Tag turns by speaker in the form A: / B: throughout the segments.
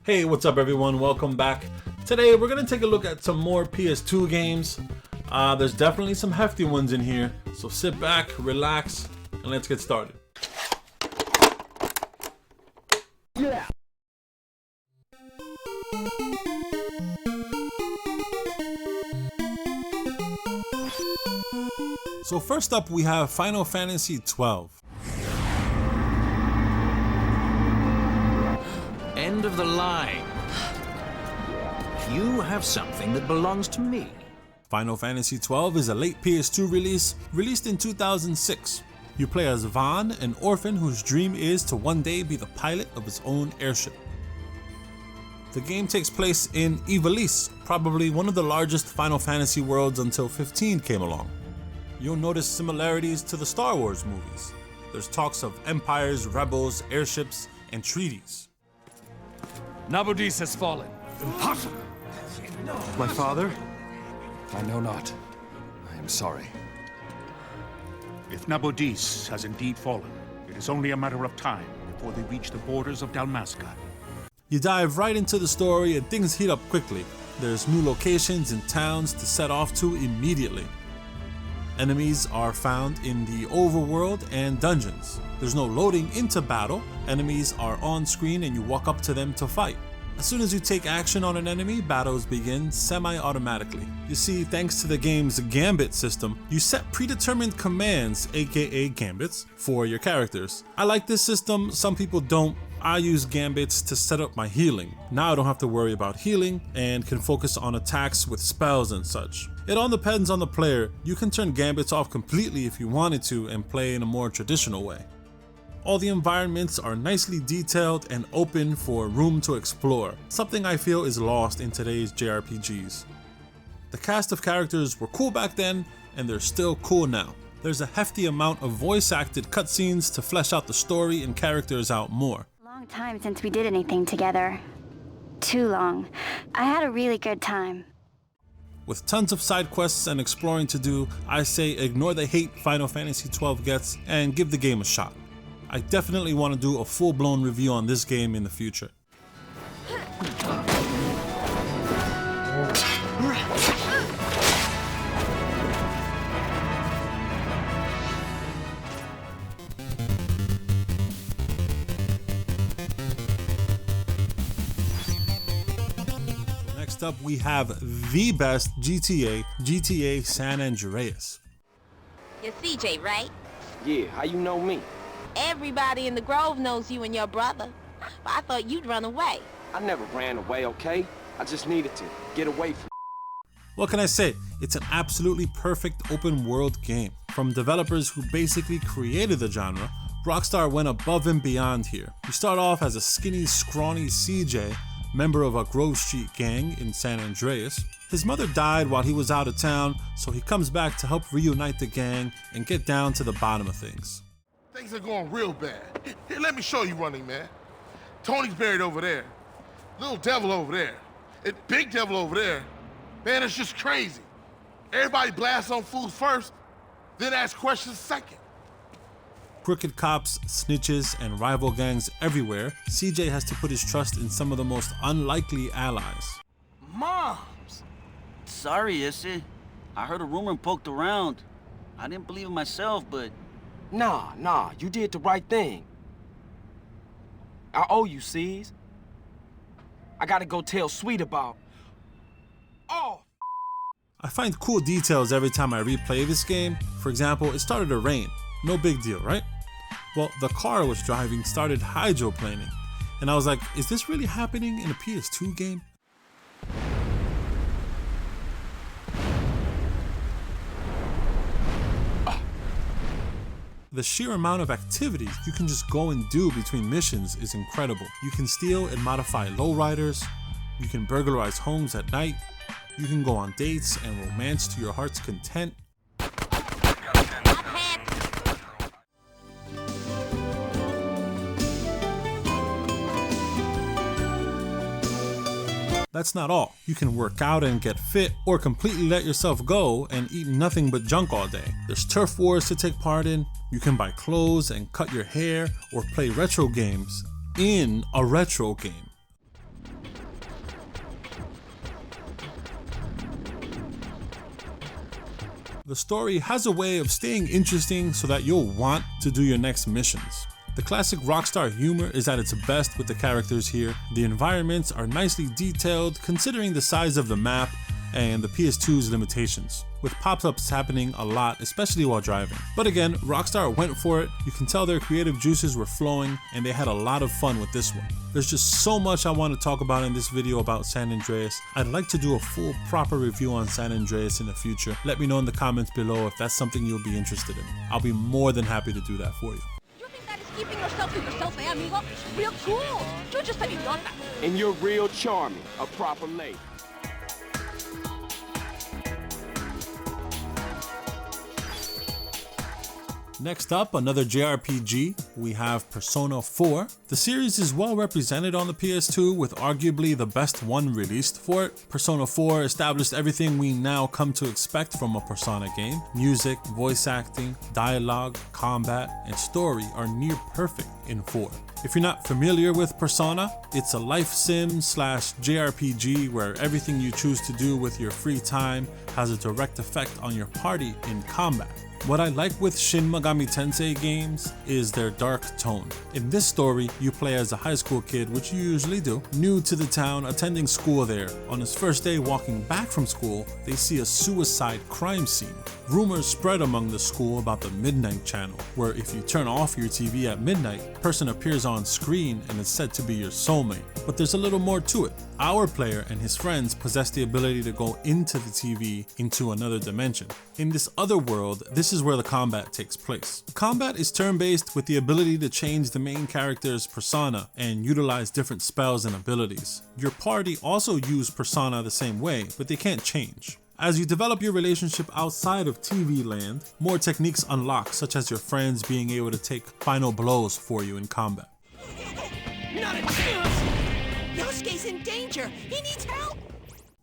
A: Hey, what's up everyone? Welcome back. Today we're going to take a look at some more PS2 games. There's definitely some hefty ones in here, so sit back, relax, and let's get started. Yeah. So first up we have Final Fantasy 12.
B: End of the line. You have something that belongs to me.
A: Final Fantasy 12 is a late PS2 release, released in 2006. You play as Vaughn, an orphan whose dream is to one day be the pilot of his own airship. The game takes place in Ivalice, probably one of the largest Final Fantasy worlds until 15 came along. You'll notice similarities to the Star Wars movies. There's talks of empires, rebels, airships, and treaties.
C: Nabudis has fallen.
D: Impossible!
C: My father? I know not. I am sorry.
D: If Nabudis has indeed fallen, it is only a matter of time before they reach the borders of Dalmasca.
A: You dive right into the story and things heat up quickly. There's new locations and towns to set off to immediately. Enemies are found in the overworld and dungeons. There's no loading into battle. Enemies are on screen and you walk up to them to fight. As soon as you take action on an enemy, battles begin semi-automatically. You see, thanks to the game's gambit system, you set predetermined commands, aka gambits, for your characters. I like this system, some people don't. I use gambits to set up my healing. Now I don't have to worry about healing and can focus on attacks with spells and such. It all depends on the player. You can turn gambits off completely if you wanted to and play in a more traditional way. All the environments are nicely detailed and open for room to explore, something I feel is lost in today's JRPGs. The cast of characters were cool back then and they're still cool now. There's a hefty amount of voice-acted cutscenes to flesh out the story and characters out more.
E: Long time since we did anything together. Too long. I had a really good time.
A: With tons of side quests and exploring to do, I say ignore the hate Final Fantasy 12 gets and give the game a shot. I definitely want to do a full-blown review on this game in the future. Next up we have the best GTA San Andreas.
F: You're CJ, right?
G: Yeah, how you know me?
F: Everybody in the Grove knows you and your brother. But I thought you'd run away.
G: I never ran away, okay? I just needed to get away from.
A: What can I say? It's an absolutely perfect open world game. From developers who basically created the genre, Rockstar went above and beyond here. You start off as a skinny, scrawny CJ, member of a Grove Street gang in San Andreas. His mother died while he was out of town, so he comes back to help reunite the gang and get down to the bottom of things.
H: Things are going real bad. Here, let me show you running, man. Tony's buried over there. Little devil over there. And big devil over there. Man, it's just crazy. Everybody blasts on fools first, then ask questions second.
A: Crooked cops, snitches, and rival gangs everywhere, CJ has to put his trust in some of the most unlikely allies.
I: Moms! Sorry, Issy. I heard a rumor and poked around. I didn't believe it myself, but...
G: Nah, you did the right thing. I owe you, C's. I gotta go tell Sweet about... Oh!
A: I find cool details every time I replay this game. For example, it started to rain. No big deal, right? Well, the car I was driving started hydroplaning. And I was like, is this really happening in a PS2 game? The sheer amount of activities you can just go and do between missions is incredible. You can steal and modify lowriders, you can burglarize homes at night, you can go on dates and romance to your heart's content. That's not all. You can work out and get fit, or completely let yourself go and eat nothing but junk all day. There's turf wars to take part in. You can buy clothes and cut your hair, or play retro games in a retro game. The story has a way of staying interesting so that you'll want to do your next missions. The classic Rockstar humor is at its best with the characters here. The environments are nicely detailed considering the size of the map and the PS2's limitations, with pop-ups happening a lot, especially while driving. But again, Rockstar went for it. You can tell their creative juices were flowing and they had a lot of fun with this one. There's just so much I want to talk about in this video about San Andreas. I'd like to do a full proper review on San Andreas in the future. Let me know in the comments below if that's something you'll be interested in. I'll be more than happy to do that for you.
F: You think that is keeping yourself to yourself, eh, amigo? Real cool. You're just an idiota.
G: And you're real charming, a proper lady.
A: Next up, another JRPG, we have Persona 4. The series is well represented on the PS2 with arguably the best one released for it. Persona 4 established everything we now come to expect from a Persona game. Music, voice acting, dialogue, combat, and story are near perfect in 4. If you're not familiar with Persona, it's a life sim / JRPG where everything you choose to do with your free time has a direct effect on your party in combat. What I like with Shin Megami Tensei games is their dark tone. In this story, you play as a high school kid, which you usually do, new to the town, attending school there. On his first day walking back from school, they see a suicide crime scene. Rumors spread among the school about the Midnight Channel, where if you turn off your TV at midnight, a person appears on screen and is said to be your soulmate. But there's a little more to it. Our player and his friends possess the ability to go into the TV into another dimension. In this other world, this is where the combat takes place. Combat is turn-based with the ability to change the main character's persona and utilize different spells and abilities. Your party also use persona the same way, but they can't change. As you develop your relationship outside of TV land, more techniques unlock, such as your friends being able to take final blows for you in combat.
J: Not a chance! Yosuke's in danger! He needs help!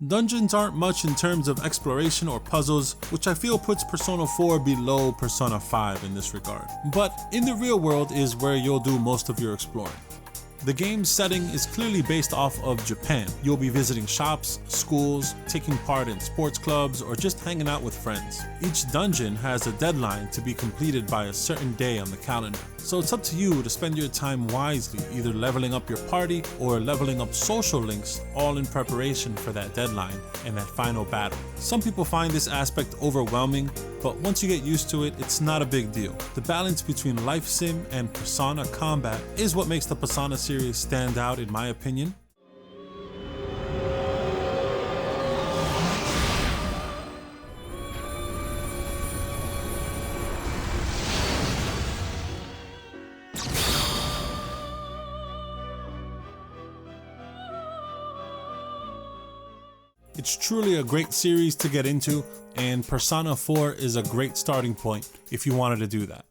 A: Dungeons aren't much in terms of exploration or puzzles, which I feel puts Persona 4 below Persona 5 in this regard. But in the real world is where you'll do most of your exploring. The game's setting is clearly based off of Japan. You'll be visiting shops, schools, taking part in sports clubs, or just hanging out with friends. Each dungeon has a deadline to be completed by a certain day on the calendar. So it's up to you to spend your time wisely, either leveling up your party or leveling up social links, all in preparation for that deadline and that final battle. Some people find this aspect overwhelming, but once you get used to it, it's not a big deal. The balance between life sim and Persona combat is what makes the Persona series stand out in my opinion. It's truly a great series to get into, and Persona 4 is a great starting point if you wanted to do that.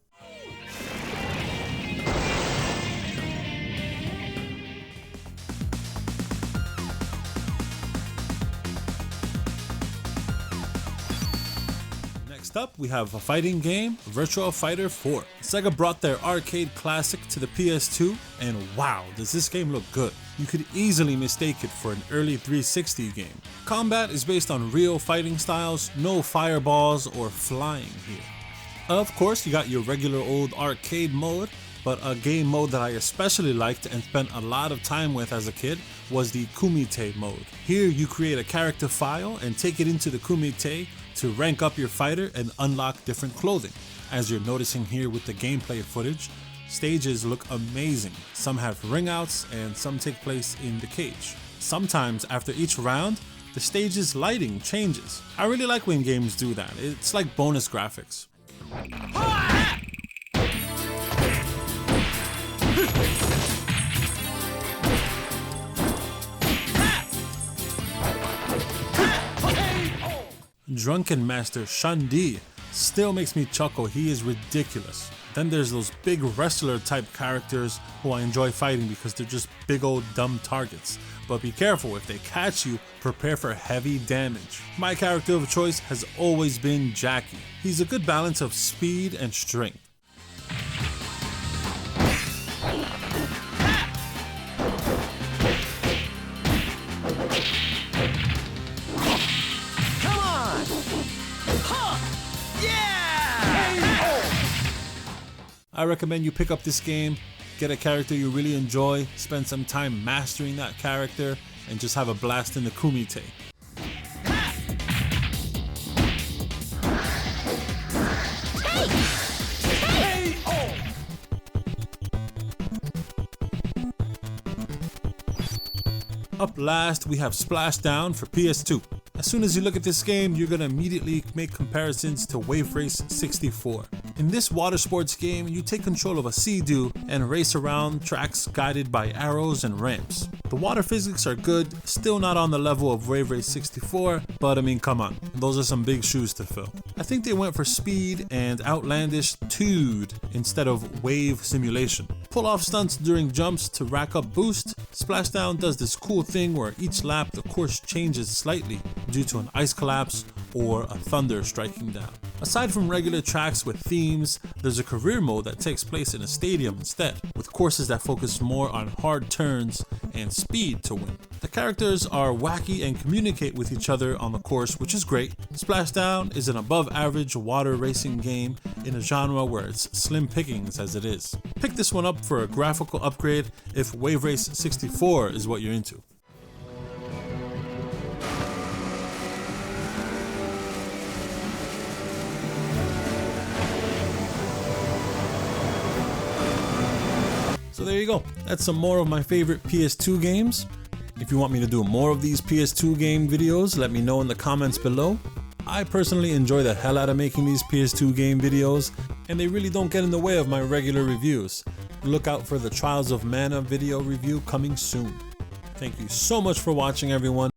A: Next up, we have a fighting game, Virtua Fighter 4. Sega brought their arcade classic to the PS2, and wow, does this game look good. You could easily mistake it for an early 360 game. Combat is based on real fighting styles, no fireballs or flying here. Of course, you got your regular old arcade mode, but a game mode that I especially liked and spent a lot of time with as a kid was the Kumite mode. Here you create a character file and take it into the Kumite to rank up your fighter and unlock different clothing. As you're noticing here with the gameplay footage, stages look amazing. Some have ring outs and some take place in the cage. Sometimes after each round, the stage's lighting changes. I really like when games do that. It's like bonus graphics. Drunken Master Shandi still makes me chuckle. He is ridiculous. Then there's those big wrestler type characters who I enjoy fighting because they're just big old dumb targets. But be careful, if they catch you, prepare for heavy damage. My character of choice has always been Jackie. He's a good balance of speed and strength. I recommend you pick up this game, get a character you really enjoy, spend some time mastering that character, and just have a blast in the Kumite. Up last, we have Splashdown for PS2. As soon as you look at this game, you're gonna immediately make comparisons to Wave Race 64. In this water sports game, you take control of a Sea-Doo and race around tracks guided by arrows and ramps. The water physics are good, still not on the level of Wave Race 64, but I mean, come on, those are some big shoes to fill. I think they went for speed and outlandish tude instead of wave simulation. Pull off stunts during jumps to rack up boost. Splashdown does this cool thing where each lap the course changes slightly due to an ice collapse or a thunder striking down. Aside from regular tracks with themes, there's a career mode that takes place in a stadium instead, with courses that focus more on hard turns and speed to win. The characters are wacky and communicate with each other on the course, which is great. Splashdown is an above average water racing game in a genre where it's slim pickings as it is. Pick this one up for a graphical upgrade if Wave Race 64 is what you're into. So there you go, that's some more of my favorite PS2 games. If you want me to do more of these PS2 game videos, let me know in the comments below. I personally enjoy the hell out of making these PS2 game videos, and they really don't get in the way of my regular reviews. Look out for the Trials of Mana video review coming soon. Thank you so much for watching, everyone.